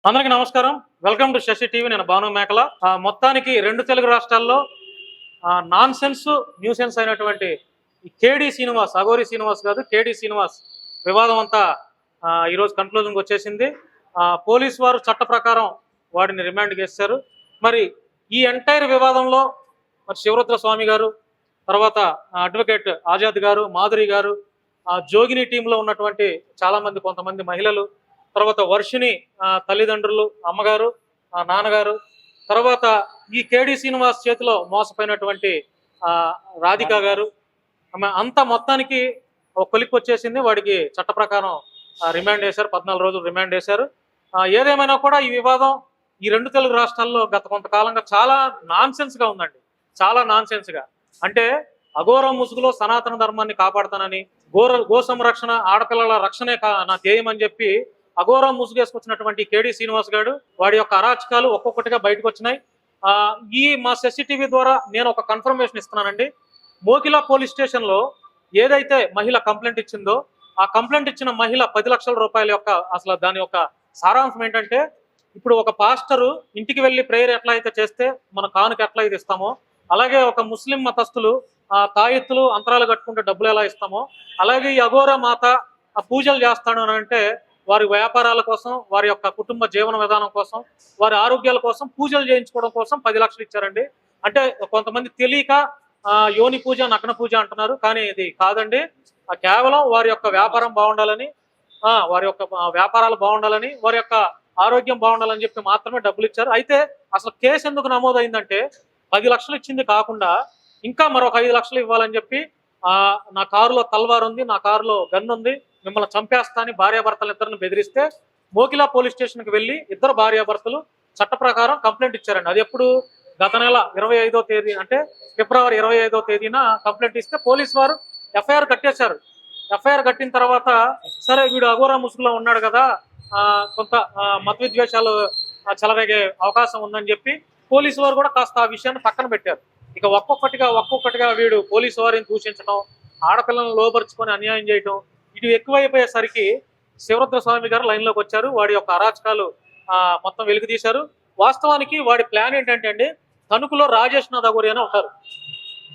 అందరికీ నమస్కారం. Welcome to Sashi TV. నేను భాను మేకల. మొత్తానికి రెండు తెలుగు రాష్ట్రాల్లో నాన్ సెన్స్ న్యూసెన్స్ అయినటువంటి ఈ కేడి శ్రీనివాస్, అఘోరి శ్రీనివాస్ కాదు కేడి శ్రీనివాస్ వివాదం అంతా ఈరోజు కన్క్లూజన్కి వచ్చేసింది. పోలీసు వారు చట్ట ప్రకారం వాడిని రిమాండ్కి వేశారు. మరి ఈ ఎంటైర్ వివాదంలో మరి శివరుద్ర స్వామి గారు, తర్వాత అడ్వకేట్ ఆజాద్ గారు, మాధురి గారు, జోగిని టీంలో ఉన్నటువంటి చాలామంది కొంతమంది మహిళలు, తర్వాత వర్షిని తల్లిదండ్రులు, అమ్మగారు, నాన్నగారు, తర్వాత ఈ కేడి శ్రీనివాస్ చేతిలో మోసపోయినటువంటి రాధిక గారు, అంతా మొత్తానికి ఒక కొలిక్కి వచ్చేసింది. వాడికి చట్ట ప్రకారం రిమాండ్ వేశారు, 14 రోజులు రిమాండ్ వేశారు. ఏదేమైనా కూడా ఈ వివాదం ఈ రెండు తెలుగు రాష్ట్రాల్లో గత కొంతకాలంగా చాలా నాన్సెన్స్గా ఉందండి. చాలా నాన్సెన్స్గా, అంటే అఘోర ముసుగులో సనాతన ధర్మాన్ని కాపాడుతానని, గో సంరక్షణ, ఆడపిల్లల రక్షణే నా ధ్యేయం అని చెప్పి అఘోర ముసుగేసుకొచ్చినటువంటి కేడి శ్రీనివాస్ గారు వాడి యొక్క అరాచకాలు ఒక్కొక్కటిగా బయటకు వచ్చినాయి. ఈ మా శశి టీవీ ద్వారా నేను ఒక కన్ఫర్మేషన్ ఇస్తున్నానండి. మోకిలా పోలీస్ స్టేషన్లో ఏదైతే మహిళ కంప్లైంట్ ఇచ్చిందో ఆ కంప్లైంట్ ఇచ్చిన మహిళ 10 లక్షల రూపాయల యొక్క అసలు దాని యొక్క సారాంశం ఏంటంటే, ఇప్పుడు ఒక పాస్టరు ఇంటికి వెళ్ళి ప్రేయర్ ఎట్లా అయితే చేస్తే మన కానుక ఎట్లా అయితే ఇస్తామో, అలాగే ఒక ముస్లిం మతస్థులు తాయెత్తులు అంతరాలు కట్టుకుంటే డబ్బులు ఎలా ఇస్తామో, అలాగే ఈ అఘోర మాత పూజలు చేస్తాడు అని అంటే వారి వ్యాపారాల కోసం, వారి యొక్క కుటుంబ జీవన విధానం కోసం, వారి ఆరోగ్యాల కోసం పూజలు చేయించుకోవడం కోసం 10 లక్షలు ఇచ్చారండి. అంటే కొంతమంది తెలియక యోని పూజ, నగ్న పూజ అంటున్నారు, కానీ ఇది కాదండి. కేవలం వారి యొక్క వ్యాపారం బాగుండాలని, వారి యొక్క వ్యాపారాలు బాగుండాలని, వారి యొక్క ఆరోగ్యం బాగుండాలని చెప్పి మాత్రమే డబ్బులు ఇచ్చారు. అయితే అసలు కేసు ఎందుకు నమోదైందంటే 10 లక్షలు ఇచ్చింది కాకుండా ఇంకా మరొక 5 లక్షలు ఇవ్వాలని చెప్పి, నా కారులో తల్వార్ ఉంది, నా కారులో గన్ ఉంది, మిమ్మల్ని చంపేస్తా అని భార్యాభర్తలు ఇద్దరిని బెదిరిస్తే మోకిలా పోలీస్ స్టేషన్కి వెళ్ళి ఇద్దరు భార్యాభర్తలు చట్ట ప్రకారం కంప్లైంట్ ఇచ్చారండి. అది ఎప్పుడు గత నెల 25వ తేదీ, అంటే ఫిబ్రవరి 25వ తేదీన కంప్లైంట్ ఇస్తే పోలీసు వారు ఎఫ్ఐఆర్ కట్టేశారు. ఎఫ్ఐఆర్ కట్టిన తర్వాత సరే వీడు అఘోరా ముసుగులో ఉన్నాడు కదా, కొంత మత విద్వేషాలు చెలరేగే అవకాశం ఉందని చెప్పి పోలీసు వారు కూడా కాస్త ఆ విషయాన్ని పక్కన పెట్టారు. ఇక ఒక్కొక్కటిగా వీడు పోలీసు వారిని దూషించడం, ఆడపిల్లలను లోపరుచుకొని అన్యాయం చేయటం, ఇటు ఎక్కువైపోయేసరికి శివరుద్ర స్వామి గారు లైన్లోకి వచ్చారు. వాడి యొక్క అరాచకాలు మొత్తం వెలుగు తీశారు. వాస్తవానికి వాడి ప్లాన్ ఏంటంటే అండి, తణుకులో రాజేష్నాథ్ అఘోరి అని ఉంటారు.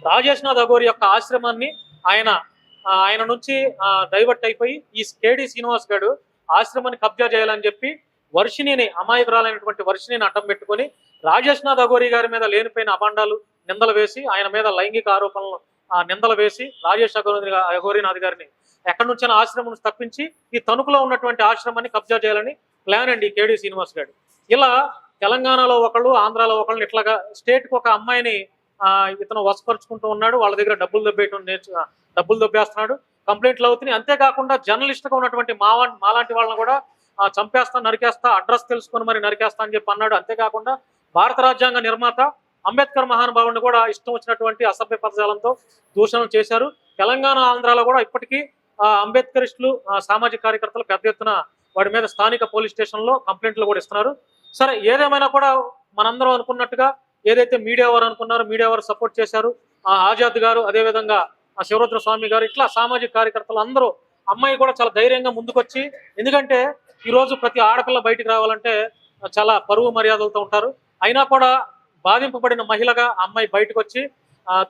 రాజేష్నాథ్ అఘోరి యొక్క ఆశ్రమాన్ని ఆయన నుంచి డైవర్ట్ అయిపోయి ఈ కేడి శ్రీనివాస్ గారు ఆశ్రమాన్ని కబ్జా చేయాలని చెప్పి వర్షిణిని, అమాయకురాలైనటువంటి వర్షిణిని అడ్డం పెట్టుకొని రాజేష్నాథ్ అఘోరి గారి మీద లేనిపోయిన అభండాలు, నిందలు వేసి, ఆయన మీద లైంగిక ఆరోపణలు నిందలు వేసి రాజేష్ అఘోరీనాథ్ గారిని ఎక్కడి నుంచైనా ఆశ్రమం నుంచి తప్పించి ఈ తణుకులో ఉన్నటువంటి ఆశ్రమాన్ని కబ్జా చేయాలని ప్లాన్ అండి కేడి శ్రీనివాస్ గారు. ఇలా తెలంగాణలో ఒకళ్ళు, ఆంధ్రాలో ఒకళ్ళు, ఇట్లాగా స్టేట్కి ఒక అమ్మాయిని ఇతను వసపరుచుకుంటూ ఉన్నాడు. వాళ్ళ దగ్గర డబ్బులు దొబ్బేస్తున్నాడు, కంప్లైంట్లు అవుతున్నాయి. అంతేకాకుండా జర్నలిస్ట్గా ఉన్నటువంటి మాలాంటి వాళ్ళని కూడా చంపేస్తా, నరికేస్తా, అడ్రస్ తెలుసుకొని మరి నరికేస్తా అని చెప్పి అన్నాడు. అంతేకాకుండా భారత రాజ్యాంగ నిర్మాత అంబేద్కర్ మహానుభావుని కూడా ఇష్టం వచ్చినటువంటి అసభ్య పదజాలంతో దూషణలు చేశారు. తెలంగాణ, ఆంధ్రాలో కూడా ఇప్పటికీ అంబేద్కరిస్టులు, సామాజిక కార్యకర్తలు పెద్ద ఎత్తున వాడి మీద స్థానిక పోలీస్ స్టేషన్లో కంప్లైంట్లు కూడా ఇస్తున్నారు. సరే, ఏదేమైనా కూడా మనందరం అనుకున్నట్టుగా ఏదైతే మీడియా వారు అనుకున్నారో మీడియా వారు సపోర్ట్ చేశారు. ఆజాద్ గారు, అదేవిధంగా శివరుద్ర స్వామి గారు, ఇట్లా సామాజిక కార్యకర్తలు అందరూ, అమ్మాయి కూడా చాలా ధైర్యంగా ముందుకొచ్చి, ఎందుకంటే ఈరోజు ప్రతి ఆడపిల్ల బయటికి రావాలంటే చాలా పరువు మర్యాదలతో ఉంటారు. అయినా కూడా బాధింపబడిన మహిళగా అమ్మాయి బయటకు వచ్చి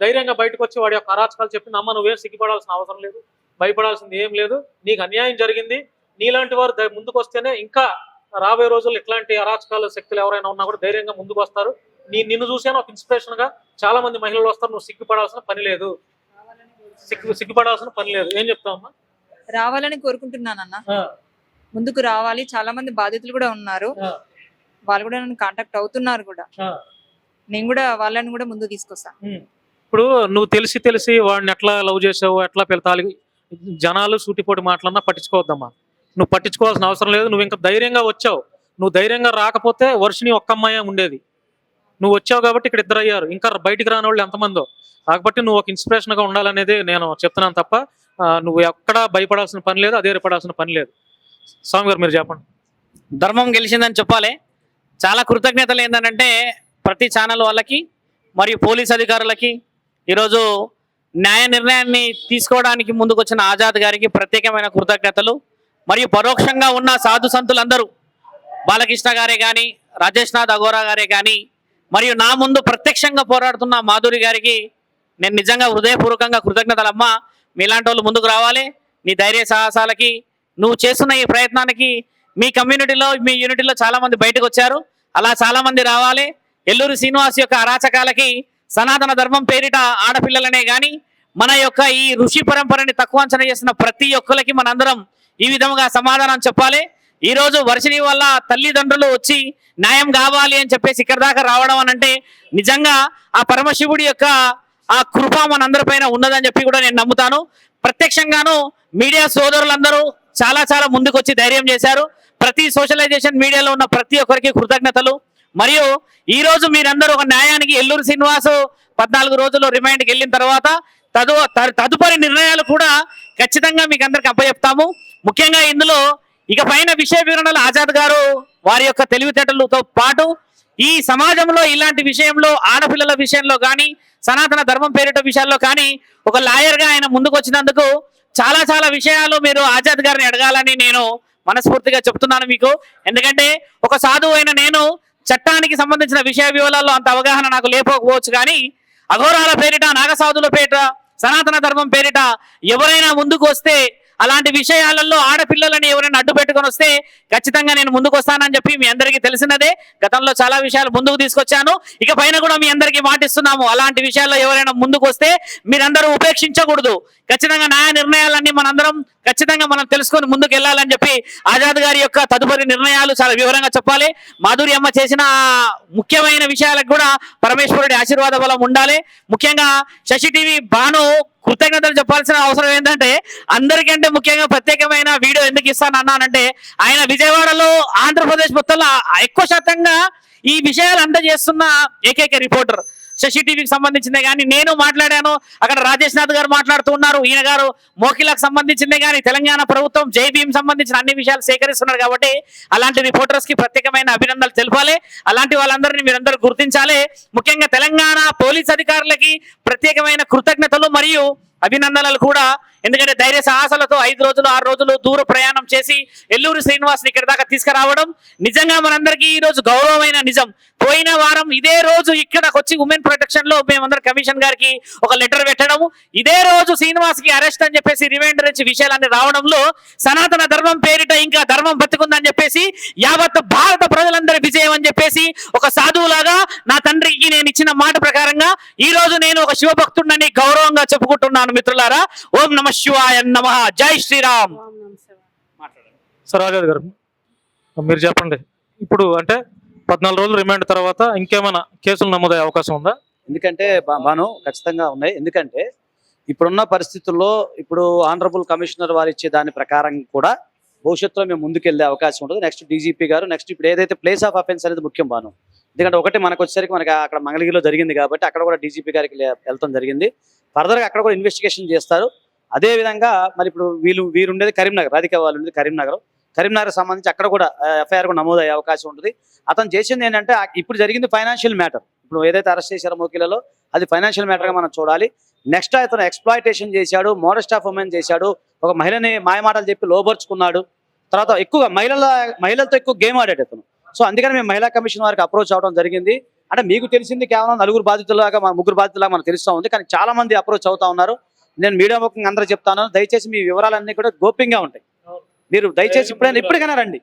ధైర్యంగా బయటకు వచ్చి వాడి యొక్క అరాచకాలు చెప్పింది. అమ్మ, నువ్వేం సిగ్గుపడాల్సిన అవసరం లేదు, భయపడాల్సింది ఏం లేదు, నీకు అన్యాయం జరిగింది, నీలాంటి వారు ముందుకు వస్తేనే ఇంకా రాబోయే రోజుల్లో ఇట్లాంటి అరాచకాల శక్తులు ఎవరైనా ఉన్నా కూడా ధైర్యంగా ముందుకు వస్తారు. నిన్ను చూసాను ఒక ఇన్స్పిరేషన్ గా చాలా మంది మహిళలు వస్తారు, నువ్వు సిగ్గుపడాల్సిన పని లేదు, సిగ్గుపడాల్సిన పని లేదు. ఏం చెప్తావమ్మా? రావాలని కోరుకుంటున్నానన్న, ముందుకు రావాలి. చాలా మంది బాధితులు కూడా ఉన్నారు, వాళ్ళు కూడా నన్ను కాంటాక్ట్ అవుతున్నారు కూడా. నేను కూడా వాళ్ళని కూడా ముందుకు తీసుకొస్తాను. ఇప్పుడు నువ్వు తెలిసి వాడిని ఎట్లా లవ్ చేసావు, ఎట్లా పెడతాలి, జనాలు సూటిపోటి మాటలన్నా పట్టించుకోవద్దమ్మా. నువ్వు పట్టించుకోవాల్సిన అవసరం లేదు. నువ్వు ఇంకా ధైర్యంగా వచ్చావు. నువ్వు ధైర్యంగా రాకపోతే వర్షిని ఒక్క అమ్మాయి ఉండేది. నువ్వు వచ్చావు కాబట్టి ఇక్కడ ఇద్దరు అయ్యారు, ఇంకా బయటికి రాని వాళ్ళు ఎంతమందో. కాబట్టి నువ్వు ఒక ఇన్స్పిరేషన్గా ఉండాలనేది నేను చెప్తున్నాను తప్ప నువ్వు ఎక్కడా భయపడాల్సిన పని లేదు, అధైర్యపడాల్సిన పని లేదు. స్వామి గారు మీరు చెప్పండి. ధర్మం గెలిచిందని చెప్పాలి. చాలా కృతజ్ఞతలు ఏంటంటే ప్రతి ఛానల్ వాళ్ళకి మరియు పోలీస్ అధికారులకి, ఈరోజు న్యాయ నిర్ణయాన్ని తీసుకోవడానికి ముందుకు వచ్చిన ఆజాద్ గారికి ప్రత్యేకమైన కృతజ్ఞతలు. మరియు పరోక్షంగా ఉన్న సాధు సంతులందరూ బాలకృష్ణ గారే కానీ, రాజేష్ నాథ్ అఘోరా గారే కానీ, మరియు నా ముందు ప్రత్యక్షంగా పోరాడుతున్న మాధురి గారికి నేను నిజంగా హృదయపూర్వకంగా కృతజ్ఞతలమ్మా. మీలాంటి వాళ్ళు ముందుకు రావాలి. నీ ధైర్య సాహసాలకి, నువ్వు చేస్తున్న ఈ ప్రయత్నానికి మీ కమ్యూనిటీలో, మీ యూనిటీలో చాలా మంది బయటకు వచ్చారు. అలా చాలా మంది రావాలి. ఎల్లూరి శ్రీనివాస్ యొక్క అరాచకాలకి సనాతన ధర్మం పేరిట ఆడపిల్లలనే కానీ, మన యొక్క ఈ ఋషి పరంపరని తక్కువ అంచనా చేస్తున్న ప్రతి ఒక్కరికి మనందరం ఈ విధంగా సమాధానం చెప్పాలి. ఈ రోజు వర్షిణి వల్ల తల్లిదండ్రులు వచ్చి న్యాయం కావాలి అని చెప్పేసి ఇక్కడ దాకా రావడం అని అంటే నిజంగా ఆ పరమశివుడి యొక్క ఆ కృప మనందరిపైన ఉన్నదని చెప్పి కూడా నేను నమ్ముతాను. ప్రత్యక్షంగాను మీడియా సోదరులందరూ చాలా చాలా ముందుకొచ్చి ధైర్యం చేశారు. ప్రతి సోషలైజేషన్ మీడియాలో ఉన్న ప్రతి ఒక్కరికి కృతజ్ఞతలు. మరియు ఈ రోజు మీరందరూ ఒక న్యాయానికి ఎల్లూరు శ్రీనివాసు 14 రోజులు రిమైండ్కి వెళ్ళిన తర్వాత తదుపరి నిర్ణయాలు కూడా ఖచ్చితంగా మీకు అందరికి అప్పచెప్తాము. ముఖ్యంగా ఇందులో ఇక పైన విషయ వివరణలు ఆజాద్ గారు వారి యొక్క తెలివితేటలతో పాటు ఈ సమాజంలో ఇలాంటి విషయంలో ఆడపిల్లల విషయంలో కానీ, సనాతన ధర్మం పేరిట విషయాల్లో కానీ ఒక లాయర్గా ఆయన ముందుకు వచ్చినందుకు చాలా చాలా విషయాలు మీరు ఆజాద్ గారిని అడగాలని నేను మనస్ఫూర్తిగా చెప్తున్నాను మీకు. ఎందుకంటే ఒక సాధువు అయిన నేను చట్టానికి సంబంధించిన విషయ వివరాల్లో అంత అవగాహన నాకు లేకపోవచ్చు, కానీ అఘోరాల పేరిట, నాగసాధుల పేరిట, సనాతన ధర్మం పేరిట ఎవరైనా ముందుకు వస్తే, అలాంటి విషయాలలో ఆడపిల్లలని ఎవరైనా అడ్డు పెట్టుకొని వస్తే ఖచ్చితంగా నేను ముందుకు వస్తానని చెప్పి మీ అందరికీ తెలిసినదే. గతంలో చాలా విషయాలు ముందుకు తీసుకొచ్చాను. ఇక పైన కూడా మీ అందరికీ మాటిస్తున్నాము, అలాంటి విషయాల్లో ఎవరైనా ముందుకు వస్తే మీరందరూ ఉపేక్షించకూడదు. ఖచ్చితంగా న్యాయ నిర్ణయాలన్నీ మనందరం ఖచ్చితంగా మనం తెలుసుకొని ముందుకు వెళ్ళాలని చెప్పి ఆజాద్ గారి యొక్క తదుపరి నిర్ణయాలు చాలా వివరంగా చెప్పాలి. మాధురి అమ్మ చేసిన ముఖ్యమైన విషయాలకు కూడా పరమేశ్వరుడి ఆశీర్వాద బలం ఉండాలి. ముఖ్యంగా శశి టీవీ భాను కృతజ్ఞతలు చెప్పాల్సిన అవసరం ఏంటంటే, అందరికంటే ముఖ్యంగా ప్రత్యేకమైన వీడియో ఎందుకు ఇస్తాను అన్నానంటే, ఆయన విజయవాడలో ఆంధ్రప్రదేశ్ మొత్తంలో ఎక్కువ శాతంగా ఈ విషయాలు అందజేస్తున్న ఏకైక రిపోర్టర్ శశి టీవీకి సంబంధించిందే. కానీ నేను మాట్లాడాను, అక్కడ రాజేష్ నాథ్ గారు మాట్లాడుతూ ఉన్నారు, ఈయన గారు మోకిలకు సంబంధించిందే. కానీ తెలంగాణ ప్రభుత్వం జై భీమ్ సంబంధించిన అన్ని విషయాలు సేకరిస్తున్నారు. కాబట్టి అలాంటి రిపోర్టర్స్ కి ప్రత్యేకమైన అభినందనలు తెలపాలి. అలాంటి వాళ్ళందరినీ మీరందరూ గుర్తించాలి. ముఖ్యంగా తెలంగాణ పోలీస్ అధికారులకి ప్రత్యేకమైన కృతజ్ఞతలు మరియు అభినందనలు కూడా. ఎందుకంటే ధైర్య సాహసాలతో 5 రోజులు 6 రోజులు దూర ప్రయాణం చేసి ఎల్లూరు శ్రీనివాస్ని ఇక్కడ దాకా తీసుకురావడం నిజంగా మనందరికీ ఈ రోజు గౌరవమైన నిజం. పోయిన వారం ఇదే రోజు ఇక్కడికి వచ్చి ఉమెన్ ప్రొటెక్షన్ లో మేమందరం కమిషన్ గారికి ఒక లెటర్ పెట్టడం, ఇదే రోజు శ్రీనివాస్ కి అరెస్ట్ అని చెప్పేసి రిమైండర్ ఇచ్చి విషయాలన్నీ రావడంలో సనాతన ధర్మం పేరిట ఇంకా ధర్మం బతుకుందని చెప్పేసి యావత్ భారత ప్రజలందరి విజయం అని చెప్పేసి ఒక సాధువులాగా నా తండ్రికి నేను ఇచ్చిన మాట ప్రకారంగా ఈ రోజు నేను ఒక శివభక్తుడిని గౌరవంగా చెప్పుకుంటున్నాను. మిత్రులారా, ఓం నమ శివాయ నమః. జై శ్రీరామ్. సార్ ఆజాద్ గారు మీరు చెప్పండి, ఇప్పుడు అంటే 14 రోజులు రిమాండ్ తర్వాత ఇంకేమైనా కేసులు నమోదయ్యే అవకాశం ఉందా? ఎందుకంటే భాను ఖచ్చితంగా ఉన్నాయి. ఎందుకంటే ఇప్పుడున్న పరిస్థితుల్లో ఇప్పుడు ఆనరబుల్ కమిషనర్ వారు ఇచ్చే దాని ప్రకారం కూడా భవిష్యత్తులో మేము ముందుకెళ్లే అవకాశం ఉంటుంది. నెక్స్ట్ డీజీపీ గారు, నెక్స్ట్ ఇప్పుడు ఏదైతే ప్లేస్ ఆఫ్ అఫెన్స్ అనేది ముఖ్యం భాను. ఎందుకంటే ఒకటి మనకు వచ్చేసరికి మనకి అక్కడ మంగళగిరిలో జరిగింది కాబట్టి అక్కడ కూడా డీజీపీ గారికి వెళ్తాం జరిగింది. ఫర్దర్గా అక్కడ కూడా ఇన్వెస్టిగేషన్ చేస్తారు. అదే విధంగా మరి ఇప్పుడు వీరు ఉండేది కరీంనగర్, రాధిక వాళ్ళు ఉండేది కరీంనగర్ సంబంధించి అక్కడ కూడా ఎఫ్ఐఆర్ కూడా నమోదయ్యే అవకాశం ఉంటుంది. అతను చేసింది ఏంటంటే ఇప్పుడు జరిగింది ఫైనాన్షియల్ మ్యాటర్. ఇప్పుడు ఏదైతే అరెస్ట్ చేశారో మోకిలలో అది ఫైనాన్షియల్ మ్యాటర్గా మనం చూడాలి. నెక్స్ట్ అతను ఎక్స్ప్లాయిటేషన్ చేశాడు, మోడెస్ట్ ఆఫ్ ఉమెన్ చేశాడు, ఒక మహిళని మాయమాటలు చెప్పి లోబర్చుకున్నాడు. తర్వాత ఎక్కువగా మహిళలతో ఎక్కువ గేమ్ ఆడాడు అతను. సో అందుకని మేము మహిళా కమిషన్ వారికి అప్రోచ్ అవడం జరిగింది. అంటే మీకు తెలిసింది కేవలం 4 బాధితులాగా, 3 బాధితులాగా మనకు తెలుస్తూ ఉంది. కానీ చాలా మంది అప్రోచ్ అవుతా ఉన్నారు. నేను మీడియా ముఖంగా అందరూ చెప్తాను, దయచేసి మీ వివరాలన్నీ కూడా గోప్యంగా ఉంటాయి. మీరు దయచేసి ఇప్పటికైనా రండి.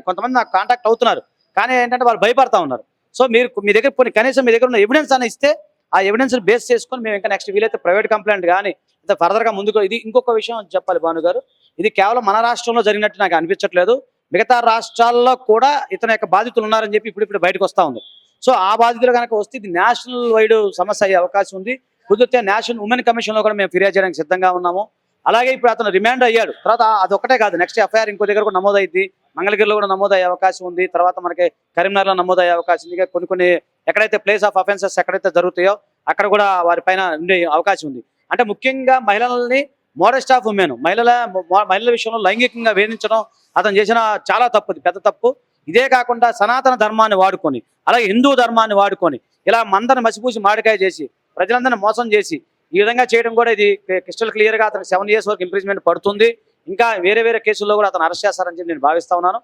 కొంతమంది నాకు కాంటాక్ట్ అవుతున్నారు, కానీ ఏంటంటే వాళ్ళు భయపడతా ఉన్నారు. సో మీరు మీ దగ్గర కనీసం మీ దగ్గర ఉన్న ఎవిడెన్స్ అని ఇస్తే ఆ ఎవిడెన్స్ బేస్ చేసుకొని మేము ఇంకా నెక్స్ట్ వీలైతే ప్రైవేట్ కంప్లైంట్ కానీ ఫర్దర్గా ముందుకు. ఇది ఇంకొక విషయం చెప్పాలి భాను గారు, ఇది కేవలం మన రాష్ట్రంలో జరిగినట్టు నాకు అనిపించట్లేదు. మిగతా రాష్ట్రాల్లో కూడా ఇతని యొక్క బాధితులు ఉన్నారని చెప్పి ఇప్పుడు బయటకు వస్తూ ఉంది. సో ఆ బాధితులు కనుక వస్తే ఇది నేషనల్ వైడ్ సమస్య అయ్యే అవకాశం ఉంది. కుదిరితే నేషనల్ ఉమెన్ కమిషన్లో కూడా మేము ఫిర్యాదు చేయడానికి సిద్ధంగా ఉన్నాము. అలాగే ఇప్పుడు అతను రిమాండ్ అయ్యాడు, తర్వాత అదొక్కటే కాదు, నెక్స్ట్ ఎఫ్ఐఆర్ ఇంకో దగ్గర కూడా నమోదైంది, మంగళగిరిలో కూడా నమోదయ్యే అవకాశం ఉంది. తర్వాత మనకి కరీంనగర్లో నమోదయ్యే అవకాశం ఉంది. కొన్ని ఎక్కడైతే ప్లేస్ ఆఫ్ అఫెన్సెస్ ఎక్కడైతే జరుగుతాయో అక్కడ కూడా వారి పైన ఉండే అవకాశం ఉంది. అంటే ముఖ్యంగా మహిళల్ని మోడెస్ట్ ఆఫ్ ఉమెన్, మహిళల విషయంలో లైంగికంగా వేధించడం అతను చేసిన చాలా తప్పు, పెద్ద తప్పు. ఇదే కాకుండా సనాతన ధర్మాన్ని వాడుకొని, అలాగే హిందూ ధర్మాన్ని వాడుకొని ఇలా మందరిని మసిపూసి మాడికాయ చేసి ప్రజలందరినీ మోసం చేసి ఈ విధంగా చేయడం కూడా ఇది క్రిస్టల్ క్లియర్గా అతనికి 7 years వరకు ఇంప్రిజ్మెంట్ పడుతుంది. ఇంకా వేరే కేసుల్లో కూడా అతను అరెస్ట్ చేస్తారని చెప్పి నేను భావిస్తా ఉన్నాను.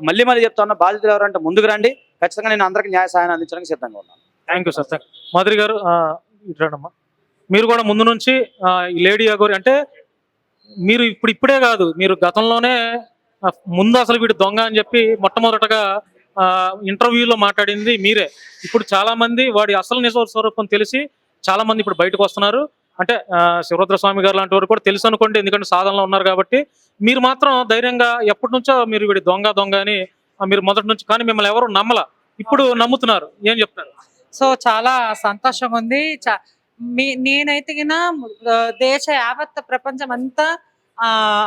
మళ్ళీ మళ్ళీ చెప్తున్నా, బాధితులు ఎవరంటే ముందుకు రండి, ఖచ్చితంగా నేను అందరికీ న్యాయ సహాయాన్ని అందించడానికి సిద్ధంగా ఉన్నాను. Thank you sir. మాధురి గారు ఇట్రాడమ్మా. మీరు కూడా ముందు నుంచి ఈ లేడీ అఘోరి అంటే మీరు ఇప్పుడే కాదు, మీరు గతంలోనే ముందు అసలు వీడు దొంగ అని చెప్పి మొట్టమొదటగా ఇంటర్వ్యూలో మాట్లాడింది మీరే. ఇప్పుడు చాలా మంది వాడి అసలు నిజ స్వరూపం తెలిసి చాలా మంది ఇప్పుడు బయటకు వస్తున్నారు. అంటే శివరుద్ర స్వామి గారు లాంటి వారు కూడా తెలుసు అనుకోండి, ఎందుకంటే సాధనలో ఉన్నారు కాబట్టి. మీరు మాత్రం ధైర్యంగా ఎప్పటి నుంచో మీరు వీడి దొంగ అని మీరు మొదటి నుంచి, కానీ మిమ్మల్ని ఎవరు నమ్మల, ఇప్పుడు నమ్ముతున్నారు. ఏం చెప్తారు? సో చాలా సంతోషంగా ఉంది. నేనైతే గిన దేశ యావత్ ప్రపంచం అంతా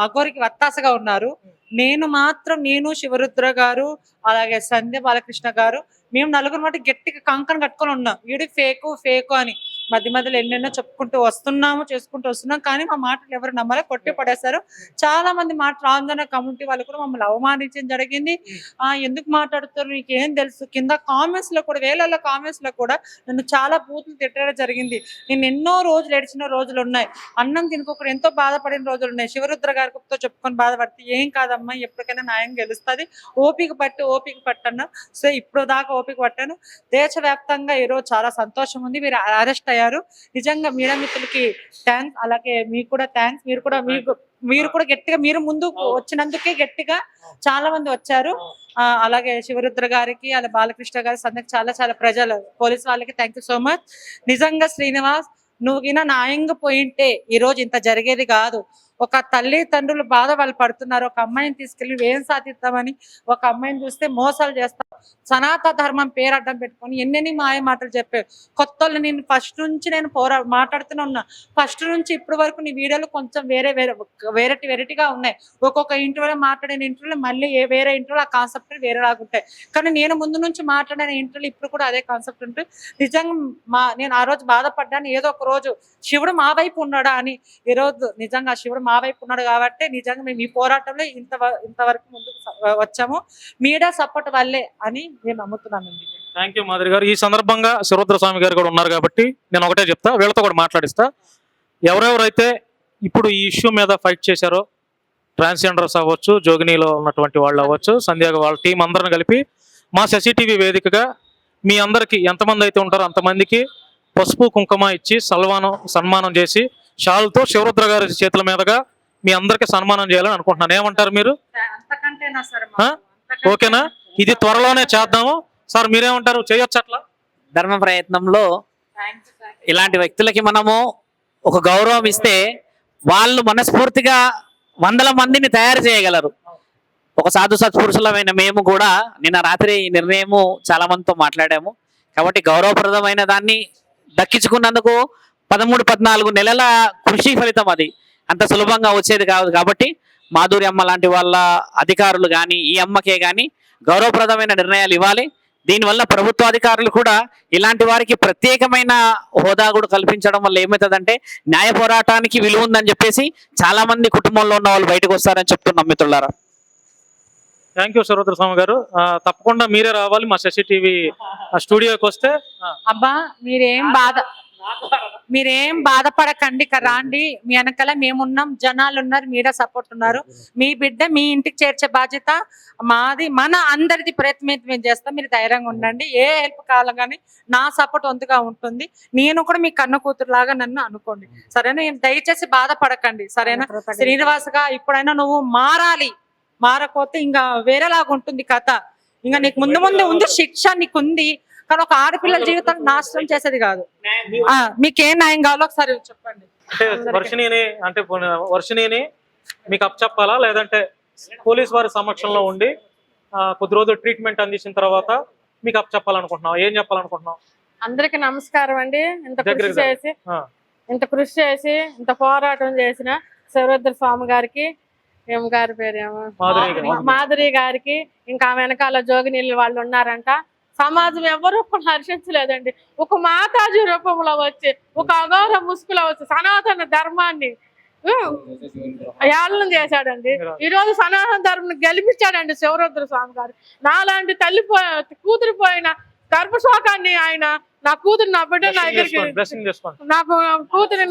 అఘోరికి వత్తాసగా ఉన్నారు. నేను శివరుద్ర గారు అలాగే సంధ్య బాలకృష్ణ గారు మేము నలుగురు మాట గట్టిగా కంకణ కట్టుకొని ఉన్నాం. వీడి ఫేకు అని మధ్య మధ్యలో ఎన్నెన్నో చెప్పుకుంటూ చేసుకుంటూ వస్తున్నాం. కానీ మా మాటలు ఎవరు నమ్మలే, కొట్టి పడేశారు. చాలా మంది రాంజన కమ్యూనిటీ వాళ్ళు కూడా మమ్మల్ని అవమానించడం జరిగింది. ఎందుకు మాట్లాడుతారు, నీకు ఏం తెలుసు, కింద కామెంట్స్ లో కూడా వేలల్లో కామెంట్స్ లో కూడా నన్ను చాలా బూతులు తిట్టడం జరిగింది. నేను ఎన్నో రోజులు ఏడ్చిన రోజులు ఉన్నాయి, అన్నం తినుకోకుండా ఎంతో బాధపడిన రోజులు ఉన్నాయి. శివరుద్ర గారితో చెప్పుకొని బాధపడితే ఏం కాదమ్మా, ఎప్పటికైనా న్యాయం గెలుస్తుంది, ఓపిక పట్టన్నా. సో ఇప్పుడు దాకా ఓపిక పట్టాను. దేశవ్యాప్తంగా ఈరోజు చాలా సంతోషం ఉంది. మీరు అరెస్ట్ అయ్యారు, నిజంగా మీడియా మిత్రులకి థ్యాంక్స్, అలాగే మీకు కూడా థ్యాంక్స్. మీరు కూడా గట్టిగా మీరు ముందు వచ్చినందుకే గట్టిగా చాలా మంది వచ్చారు. అలాగే శివరుద్ర గారికి, అలా బాలకృష్ణ గారి సందర్కి చాలా ప్రజలు పోలీస్ వాళ్ళకి థ్యాంక్ యూ సో మచ్. నిజంగా శ్రీనివాస్, నువ్వు గిన న్యాయంగా పోయింటే ఈ రోజు ఇంత జరిగేది కాదు. ఒక తల్లి తండ్రులు బాధ వాళ్ళు పడుతున్నారు. ఒక అమ్మాయిని తీసుకెళ్లి ఏం సాధిద్దామని ఒక అమ్మాయిని చూస్తే మోసాలు చేస్తాం, సనాతన ధర్మం పేరు అడ్డం పెట్టుకొని ఎన్నెన్ని మాయ మాటలు చెప్పారు. కొత్త వాళ్ళు నేను ఫస్ట్ నుంచి నేను మాట్లాడుతూనే ఉన్నా. ఫస్ట్ నుంచి ఇప్పటి వరకు నీ వీడియోలు కొంచెం వెరైటీగా ఉన్నాయి. ఒక్కొక్క ఇంటర్వ్యూలో మాట్లాడిన ఇంటర్వ్యూలో మళ్ళీ వేరే ఇంటర్వ్యూలో ఆ కాన్సెప్ట్ వేరేలాగా ఉంటాయి. కానీ నేను ముందు నుంచి మాట్లాడిన ఇంటర్వ్యూలు ఇప్పుడు కూడా అదే కాన్సెప్ట్ ఉంటుంది. నిజంగా నేను ఆ రోజు బాధపడ్డాను, ఏదో ఒక రోజు శివుడు మా వైపు ఉన్నాడా అని. ఈ రోజు నిజంగా శివుడు మా వైపు ఉన్నాడు కాబట్టి నిజంగా మేము ఈ పోరాటంలో ఇంతవరకు ముందుకు వచ్చాము. మీడియా సపోర్ట్ వల్లే అని నేను నమ్ముతున్నాను. థ్యాంక్ యూ మాధురి గారు. ఈ సందర్భంగా శివరుద్ర స్వామి గారు కూడా ఉన్నారు కాబట్టి నేను ఒకటే చెప్తా, వీళ్ళతో కూడా మాట్లాడిస్తా. ఎవరెవరైతే ఇప్పుడు ఈ ఇష్యూ మీద ఫైట్ చేశారో, ట్రాన్స్జెండర్స్ అవ్వచ్చు, జోగినీలో ఉన్నటువంటి వాళ్ళు అవ్వచ్చు, సంధ్య వాళ్ళ టీం అందరిని కలిపి మా శశి టీవీ వేదికగా మీ అందరికి ఎంతమంది అయితే ఉంటారో అంతమందికి పసుపు కుంకుమ ఇచ్చి సన్మానం చేసి షాల్తో శివరుద్ర గారి చేతుల మీదుగా మీ అందరికి సన్మానం చేయాలని అనుకుంటున్నాను. ఏమంటారు మీరు? ఓకేనా? ఇది త్వరలోనే చేద్దాము సార్, మీరేమంటారు? చేయొచ్చు అట్లా ధర్మ ప్రయత్నంలో ఇలాంటి వ్యక్తులకి మనము ఒక గౌరవం ఇస్తే వాళ్ళు మనస్ఫూర్తిగా వందల మందిని తయారు చేయగలరు. ఒక సాధు సత్పురుషులమైన మేము కూడా నిన్న రాత్రి ఈ నిర్ణయము చాలా మందితో మాట్లాడాము. కాబట్టి గౌరవప్రదమైన దాన్ని దక్కించుకున్నందుకు 13-14 నెలల కృషి ఫలితం అది అంత సులభంగా వచ్చేది కాదు. కాబట్టి మాధురి అమ్మ లాంటి వాళ్ళ అధికారులు కానీ ఈ అమ్మకే కానీ గౌరవప్రదమైన నిర్ణయాలు ఇవ్వాలి. దీనివల్ల ప్రభుత్వ అధికారులు కూడా ఇలాంటి వారికి ప్రత్యేకమైన హోదా కూడా కల్పించడం వల్ల ఏమవుతుందంటే న్యాయ పోరాటానికి విలువ ఉందని చెప్పేసి చాలా మంది కుటుంబంలో ఉన్న వాళ్ళు బయటకు వస్తారని చెప్తున్నాం మిత్రులారా. థ్యాంక్ యూ శివరుద్ర స్వామి గారు. తప్పకుండా మీరే రావాలి మా శశి టీవీ స్టూడియోకి వస్తే. అబ్బా మీరేం బాధపడకండి, రాండి, మీ వెనకాల మేమున్నాం, జనాలు ఉన్నారు, మీడియా సపోర్ట్ ఉన్నారు. మీ బిడ్డ మీ ఇంటికి చేర్చే బాధ్యత మాది, మన అందరిది ప్రయత్నం మేము చేస్తాం. మీరు ధైర్యంగా ఉండండి. ఏ హెల్ప్ కావాలని నా సపోర్ట్ వంతుగా ఉంటుంది. నేను కూడా మీ కన్న కూతురు లాగా నన్ను అనుకోండి, సరేనా? దయచేసి బాధపడకండి, సరేనా? శ్రీనివాస్గా ఇప్పుడైనా నువ్వు మారకపోతే ఇంకా వేరేలాగా ఉంటుంది కథ. ఇంకా నీకు ముందు ఉంది శిక్ష, నీకు ఉంది. కానీ ఒక ఆడపిల్లల జీవితాన్ని నాశనం చేసేది కాదు. మీకేం న్యాయం కావాలో ఒకసారి చెప్పండి. అంటే వర్షిణిని మీకు అప్పచెప్పాలా, లేదంటే పోలీస్ వారి సమక్షంలో ఉండి కొద్ది రోజులు ట్రీట్మెంట్ అందించిన తర్వాత మీకు అప్పచెప్పాలనుకుంటున్నావు? ఏం చెప్పాలనుకుంటున్నావు? అందరికి నమస్కారం అండి. ఇంత కృషి చేసి ఇంత పోరాటం చేసిన శివరుద్ర స్వామి గారికి, గారి పేరేమో మాధురి గారికి, ఇంకా వెనకాల జోగినీళ్ళు వాళ్ళు ఉన్నారంట. సమాజం ఎవరు హర్షించలేదండి. ఒక మాతాజీ రూపంలో వచ్చి, ఒక అఘోర ముసుగులో వచ్చి సనాతన ధర్మాన్ని ఏళనం చేశాడండి. ఈ రోజు సనాతన ధర్మం గెలిపించాడండి శివరుద్ర స్వామి గారు. నాలాంటి కూతురు పోయిన గర్భశోకాన్ని ఆయన, నా కూతురు, నా బిడ్డ, నా దగ్గరికి, నాకు కూతురి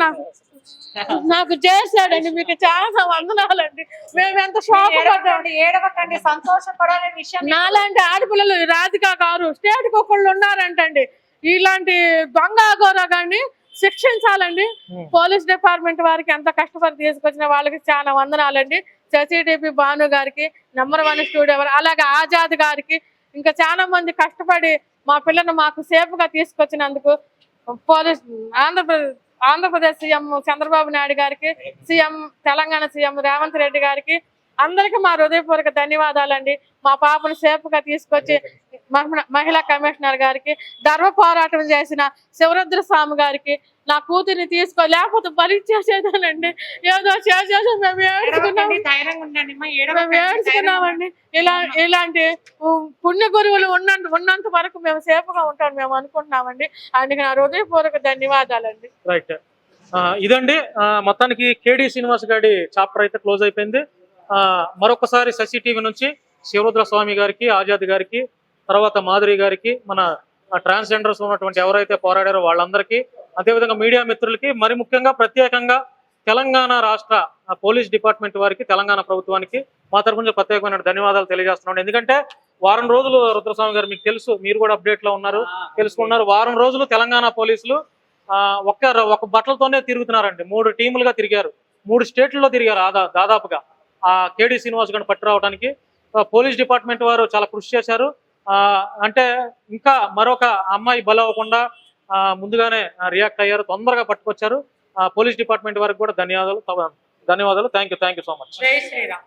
నాకు చేశాడండి. మీకు చాలా వందనాలండి. మేము ఎంత షాక్ పడ్డాం. ఏడవకండి, సంతోషపడాలనే విషయం నాలాంటి ఆడపిల్లలు రాధిక గారు స్టేట్ కి ఒకళ్ళు ఉన్నారంటండి. ఇలాంటి దొంగ అఘోరగాన్ని శిక్షించాలండి. పోలీస్ డిపార్ట్మెంట్ వారికి ఎంత కష్టపడి తీసుకొచ్చిన వాళ్ళకి చాలా వందనాలండి. శశిటిపి భాను గారికి, #1 స్టూడియో, అలాగే ఆజాద్ గారికి, ఇంకా చాలా మంది కష్టపడి మా పిల్లను మాకు సేఫ్ గా తీసుకొచ్చినందుకు పోలీస్ ఆంధ్రప్రదేశ్ సీఎం చంద్రబాబు నాయుడు గారికి, తెలంగాణ సీఎం రేవంత్ రెడ్డి గారికి అందరికీ మా హృదయపూర్వక ధన్యవాదాలండి. మా పాపను సేఫ్ గా తీసుకొచ్చి మహిళా కమిషనర్ గారికి, ధర్మ పోరాటం చేసిన శివరుద్ర స్వామి గారికి, నా కూతుర్ని లేకపోతే భరించేసేదానండి. ఏదో చేసేసి మేము ఏడ్చుకున్నామండి. ఇలాంటి పుణ్య గురువులు ఉన్నంత వరకు మేము సేఫ్ గా ఉంటాం మేము అనుకుంటున్నామండి. అందుకే నా హృదయపూర్వక ధన్యవాదాలండి. రైట్. ఇదండి మొత్తానికి కేడి శ్రీనివాస్ గారి చాప్టర్ అయితే క్లోజ్ అయిపోయింది. మరొకసారి శశి టీవీ నుంచి శివరుద్ర స్వామి గారికి, ఆజాద్ గారికి, తర్వాత మాధురి గారికి, మన ట్రాన్స్జెండర్స్ ఉన్నటువంటి ఎవరైతే పోరాడారో వాళ్ళందరికీ, అదేవిధంగా మీడియా మిత్రులకి, మరి ముఖ్యంగా ప్రత్యేకంగా తెలంగాణ రాష్ట్ర పోలీస్ డిపార్ట్మెంట్ వారికి, తెలంగాణ ప్రభుత్వానికి మా తరఫు నుంచి ప్రత్యేకమైన ధన్యవాదాలు తెలియజేస్తున్నాను. ఎందుకంటే వారం రోజులు రుద్రస్వామి గారు మీకు తెలుసు, మీరు కూడా అప్డేట్ లో ఉన్నారు, తెలుసుకున్నారు. వారం రోజులు తెలంగాణ పోలీసులు ఒక బట్టలతోనే తిరుగుతున్నారండి. 3 టీములుగా తిరిగారు, 3 స్టేట్లలో తిరిగారు దాదాపుగా ఆ కేడి శ్రీనివాస్ గారిని పట్టి రావడానికి. పోలీస్ డిపార్ట్మెంట్ వారు చాలా కృషి చేశారు. అంటే ఇంకా మరొక అమ్మాయి బలవ్వకుండా ముందుగానే రియాక్ట్ అయ్యారు, తొందరగా పట్టుకొచ్చారు. పోలీస్ డిపార్ట్మెంట్ వారికి కూడా ధన్యవాదాలు. Thank you so much. జై శ్రీరామ్.